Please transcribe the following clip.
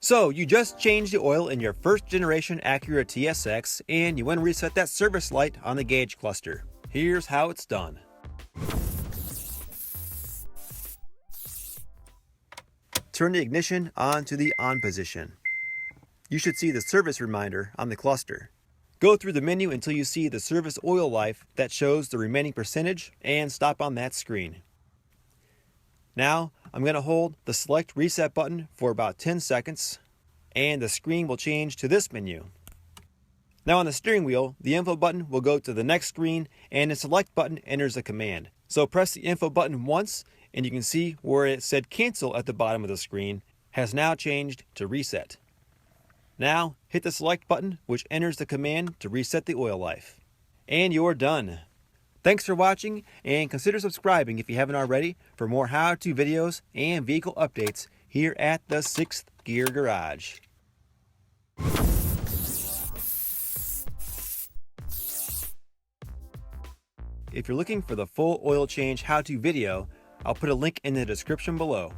So you just changed the oil in your first generation Acura TSX and you want to reset that service light on the gauge cluster. Here's how it's done. Turn the ignition on to the on position. You should see the service reminder on the cluster. Go through the menu until you see the service oil life that shows the remaining percentage and stop on that screen. Now I'm going to hold the select reset button for about 10 seconds and the screen will change to this menu. Now on the steering wheel, the info button will go to the next screen and the select button enters a command. So press the info button once and you can see where it said cancel at the bottom of the screen has now changed to reset. Now hit the select button which enters the command to reset the oil life. And you're done. Thanks for watching and consider subscribing if you haven't already for more how-to videos and vehicle updates here at the 6th Gear Garage. If you're looking for the full oil change how-to video, I'll put a link in the description below.